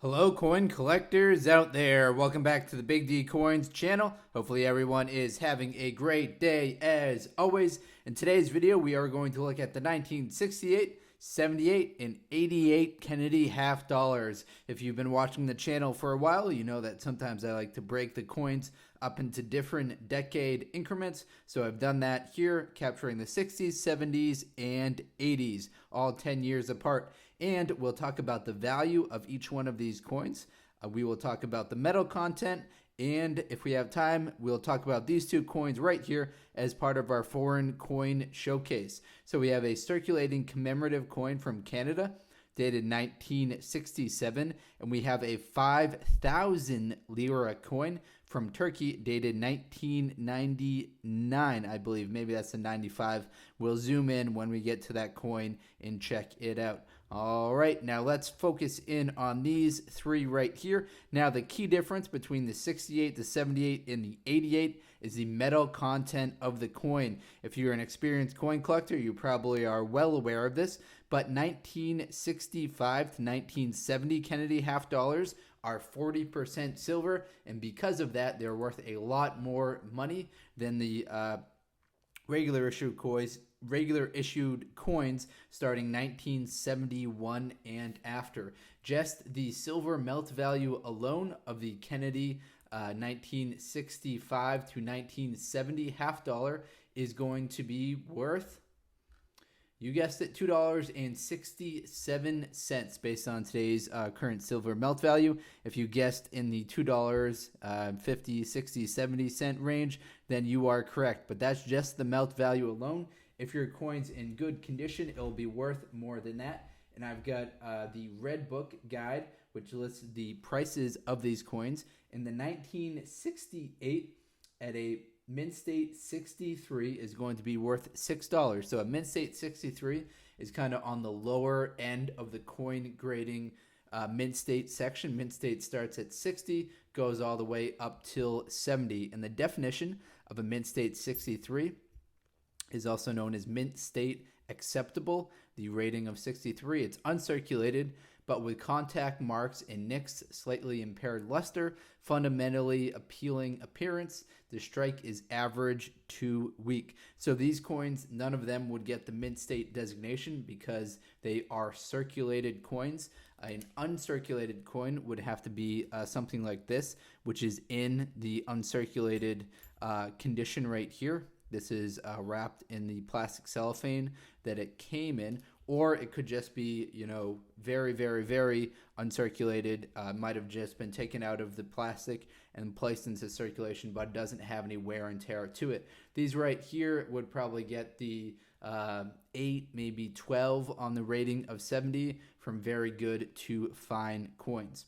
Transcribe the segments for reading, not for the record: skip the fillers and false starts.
Hello, coin collectors out there. Welcome back to the Big D Coins channel. Hopefully everyone is having a great day as always. In today's video, we are going to look at the 1968, 78, and 88 Kennedy half dollars. If you've been watching the channel for a while, you know that sometimes I like to break the coins up into different decade increments. So I've done that here, capturing the 60s, 70s, and 80s, all 10 years apart. And we'll talk about the value of each one of these coins. We will talk about the metal content. And if we have time, we'll talk about these two coins right here as part of our foreign coin showcase. So we have a circulating commemorative coin from Canada, dated 1967, and we have a 5,000 lira coin from Turkey, dated 1999, I believe. Maybe that's a 95. We'll zoom in when we get to that coin and check it out. All right, now let's focus in on these three right here. Now, the key difference between the 68, the 78, and the 88 is the metal content of the coin. If you're an experienced coin collector, you probably are well aware of this, but 1965 to 1970 Kennedy half dollars are 40% silver, and because of that, they're worth a lot more money than the regular issued coins starting 1971 and after. Just the silver melt value alone of the Kennedy 1965 to 1970 half dollar is going to be worth, you guessed it, $2.67 based on today's current silver melt value. If you guessed in the $2.50, 60, 70 cent range, then you are correct. But that's just the melt value alone. If your coin's in good condition, it'll be worth more than that. And I've got the Red Book guide, which lists the prices of these coins. In the 1968, at a mint state 63 is going to be worth $6. So a mint state 63 is kind of on the lower end of the coin grading mint state section. Mint state starts at 60, goes all the way up till 70. And the definition of a mint state 63 is also known as mint state acceptable. The rating of 63, it's uncirculated, but with contact marks and nicks, slightly impaired luster, fundamentally appealing appearance. The strike is average to weak. So these coins, none of them would get the mint state designation because they are circulated coins. An uncirculated coin would have to be something like this, which is in the uncirculated condition right here. This is wrapped in the plastic cellophane that it came in, or it could just be, very, very, very uncirculated. Might have just been taken out of the plastic and placed into circulation, but doesn't have any wear and tear to it. These right here would probably get the 8, maybe 12 on the rating of 70 from very good to fine coins.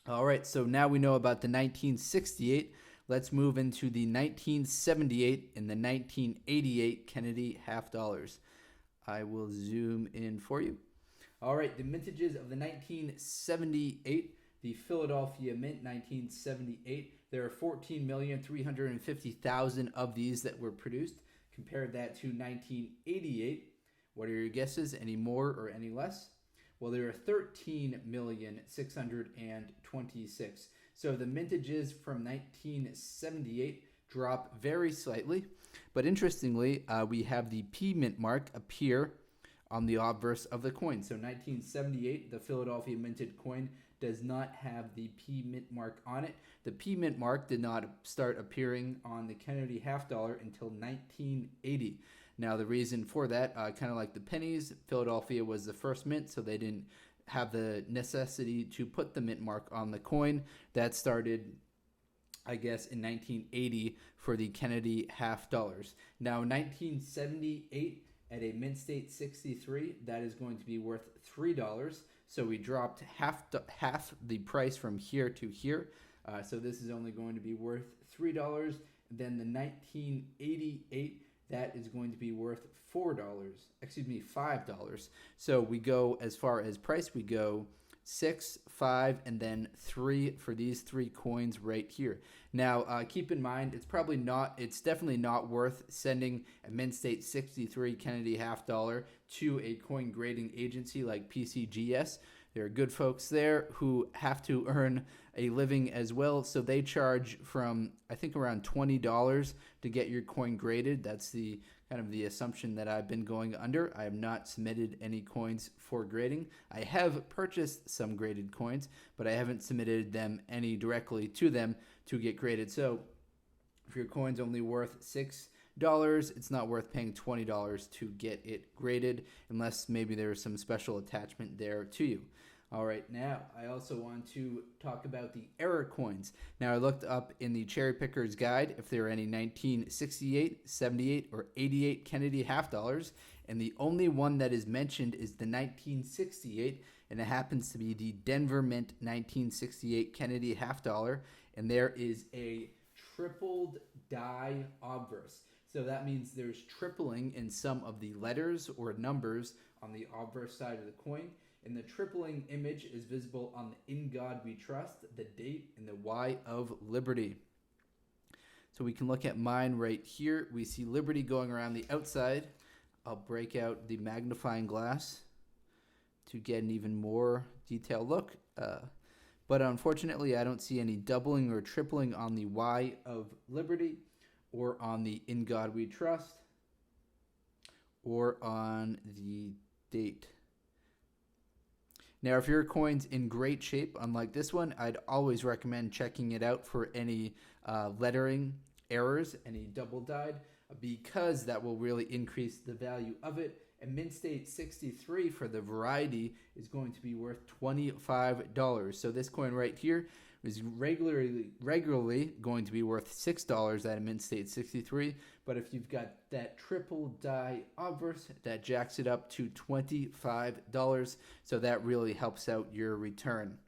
All right, so now we know about the 1968. Let's move into the 1978 and the 1988 Kennedy half dollars. I will zoom in for you. All right, the mintages of the 1978, the Philadelphia Mint 1978. There are 14,350,000 of these that were produced. Compare that to 1988. What are your guesses? Any more or any less? Well, there are 13,626,000. So the mintages from 1978 drop very slightly. But interestingly, we have the P mint mark appear on the obverse of the coin. So 1978, the Philadelphia minted coin does not have the P mint mark on it. The P mint mark did not start appearing on the Kennedy half dollar until 1980. Now, the reason for that, kind of like the pennies, Philadelphia was the first mint, so they didn't have the necessity to put the mint mark on the coin. That started, I guess, in 1980 for the Kennedy half dollars. Now, 1978 at a mint state 63, that is going to be worth $3. So we dropped half the price from here to here. So this is only going to be worth $3. Then the 1988, that is going to be worth $5. So we go, as far as price, we go 6, 5, and then 3 for these three coins right here. Now, keep in mind, it's definitely not worth sending a mint state 63 Kennedy half dollar to a coin grading agency like PCGS. There are good folks there who have to earn a living as well, so they charge from, I think, around $20 to get your coin graded. That's the kind of the assumption that I've been going under. I have not submitted any coins for grading. I have purchased some graded coins, but I haven't submitted them any directly to them to get graded. So if your coin's only worth $6, it's not worth paying $20 to get it graded unless maybe there's some special attachment there to you. All right, now I also want to talk about the error coins. Now I looked up in the Cherry Picker's Guide if there are any 1968, 78, or 88 Kennedy half dollars, and the only one that is mentioned is the 1968, and it happens to be the Denver Mint 1968 Kennedy half dollar, and there is a tripled die obverse. So that means there's tripling in some of the letters or numbers on the obverse side of the coin. And the tripling image is visible on the "In God We Trust," the date, and the Y of Liberty. So we can look at mine right here. We see Liberty going around the outside. I'll break out the magnifying glass to get an even more detailed look. But unfortunately, I don't see any doubling or tripling on the Y of Liberty, or on the "In God We Trust," or on the date. Now, if your coin's in great shape, unlike this one, I'd always recommend checking it out for any lettering errors, any double dyed, because that will really increase the value of it. And Mint State 63 for the variety is going to be worth $25. So this coin right here is regularly going to be worth $6 at a Mint State 63, but if you've got that triple die obverse, that jacks it up to $25, so that really helps out your return.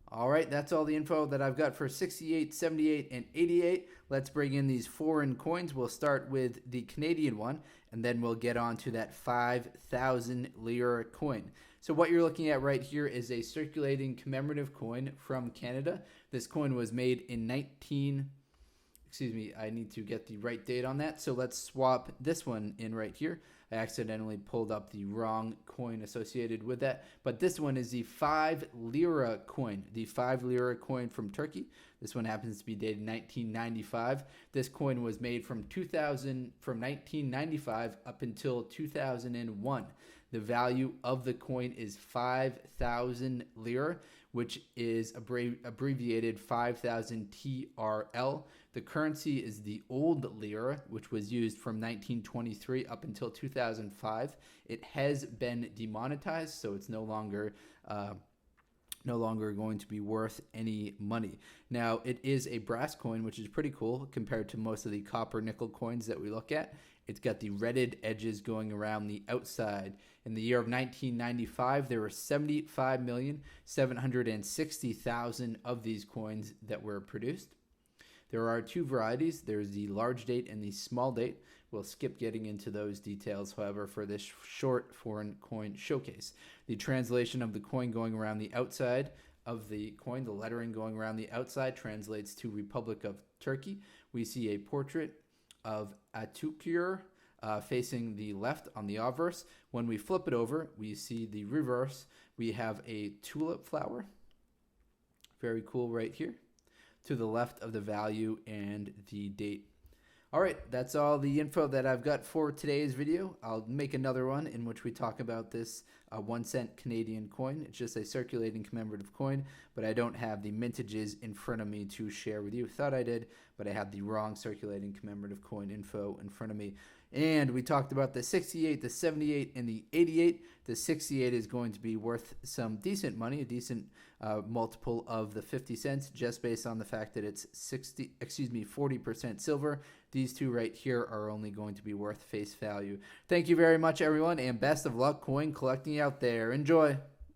All right, that's all the info that I've got for 68, 78, and 88. Let's bring in these foreign coins. We'll start with the Canadian one, and then we'll get on to that 5,000 lira coin. So what you're looking at right here is a circulating commemorative coin from Canada. This coin was made in I need to get the right date on that. So let's swap this one in right here. I accidentally pulled up the wrong coin associated with that. But this one is the 5 lira coin, the 5 lira coin from Turkey. This one happens to be dated 1995. This coin was made from 1995 up until 2001. The value of the coin is 5,000 lira, which is abbreviated 5,000 TRL. The currency is the old lira, which was used from 1923 up until 2005. It has been demonetized, so it's no longer going to be worth any money. Now, it is a brass coin, which is pretty cool compared to most of the copper nickel coins that we look at. It's got the redded edges going around the outside. In the year of 1995, there were 75,760,000 of these coins that were produced. There are two varieties. There's the large date and the small date. We'll skip getting into those details, however, for this short foreign coin showcase. The translation of the coin going around the outside of the coin, the lettering going around the outside, translates to Republic of Turkey. We see a portrait of Atatürk facing the left on the obverse. When we flip it over, we see the reverse. We have a tulip flower. Very cool right here to the left of the value and the date. All right, that's all the info that I've got for today's video. I'll make another one in which we talk about this 1 cent Canadian coin. It's just a circulating commemorative coin, but I don't have the mintages in front of me to share with you. Thought I did, but I have the wrong circulating commemorative coin info in front of me. And we talked about the 68, the 78, and the 88. The 68 is going to be worth some decent money, a decent multiple of the 50 cents, just based on the fact that it's 40% silver. These two right here are only going to be worth face value. Thank you very much, everyone, and best of luck coin collecting out there. Enjoy.